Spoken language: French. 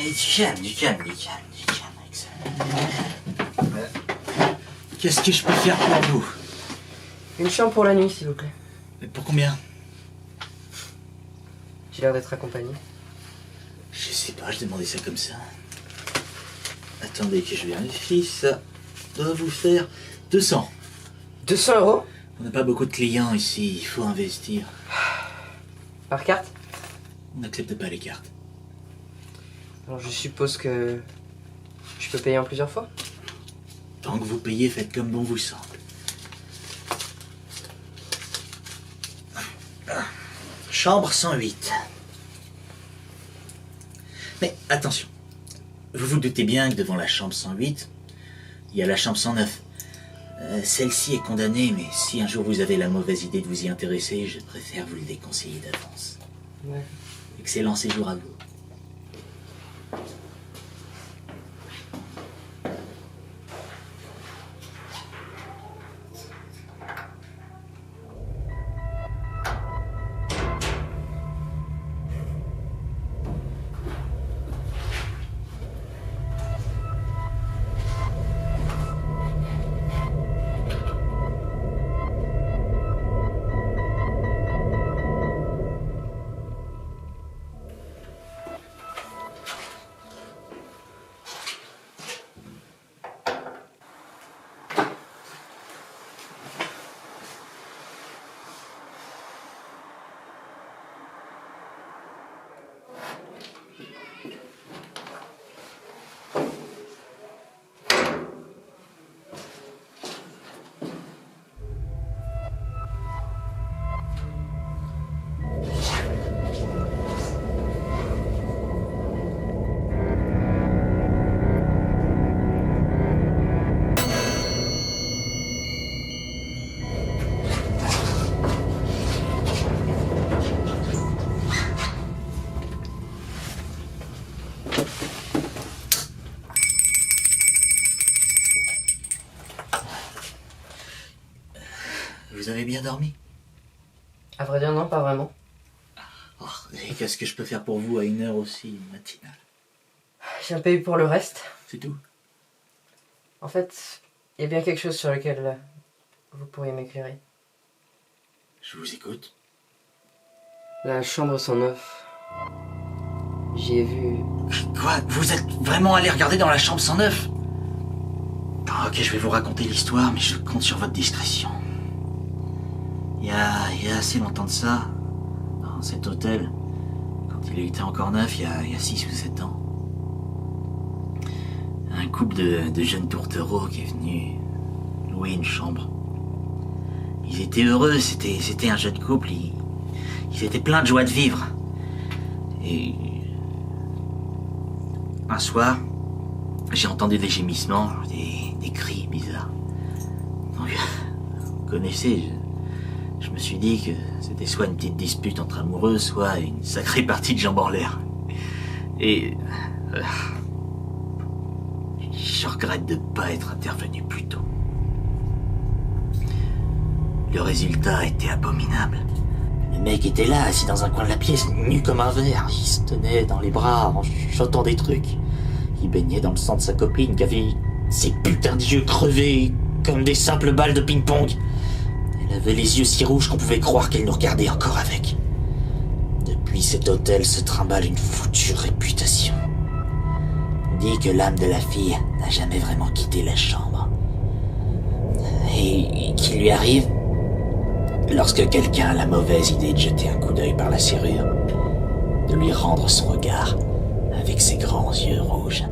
Du calme avec ça. Qu'est-ce que je peux faire pour vous? Une chambre pour la nuit, s'il vous plaît. Mais pour combien? J'ai l'air d'être accompagné. Je sais pas, je demandais ça comme ça. Attendez que je vérifie, ça doit vous faire 200. 200 euros? On n'a pas beaucoup de clients ici, il faut investir. Par carte? On n'accepte pas les cartes. Alors je suppose que je peux payer en plusieurs fois? Tant que vous payez, faites comme bon vous semble. Chambre 108. Mais attention, vous vous doutez bien que devant la chambre 108, il y a la chambre 109. Celle-ci est condamnée, mais si un jour vous avez la mauvaise idée de vous y intéresser, je préfère vous le déconseiller d'avance. Ouais. Excellent séjour à vous. Vous avez bien dormi? À vrai dire, non, pas vraiment. Oh, et qu'est-ce que je peux faire pour vous à une heure aussi matinale? J'ai un peu eu pour le reste. C'est tout? En fait, il y a bien quelque chose sur lequel vous pourriez m'éclairer. Je vous écoute. La chambre 109. J'y ai vu... Quoi? Vous êtes vraiment allé regarder dans la chambre 109? Ok, je vais vous raconter l'histoire, mais je compte sur votre discrétion. Il y a assez longtemps de ça, dans cet hôtel, quand il était encore neuf, il y a 6 ou 7 ans, un couple de jeunes tourtereaux qui est venu louer une chambre. Ils étaient heureux, c'était un jeune couple, ils étaient pleins de joie de vivre. Et un soir, j'ai entendu des gémissements, des cris bizarres. Donc, vous connaissez, je me suis dit que c'était soit une petite dispute entre amoureux, soit une sacrée partie de jambes en l'air. Et je regrette de ne pas être intervenu plus tôt. Le résultat était abominable. Le mec était là, assis dans un coin de la pièce, nu comme un verre. Il se tenait dans les bras en chuchotant des trucs. Il baignait dans le sang de sa copine qui avait ses putains d'yeux crevés comme des simples balles de ping-pong. Elle avait les yeux si rouges qu'on pouvait croire qu'elle nous regardait encore avec. Depuis cet hôtel se trimballe une foutue réputation. On dit que l'âme de la fille n'a jamais vraiment quitté la chambre. Et qu'il lui arrive, lorsque quelqu'un a la mauvaise idée de jeter un coup d'œil par la serrure, de lui rendre son regard avec ses grands yeux rouges.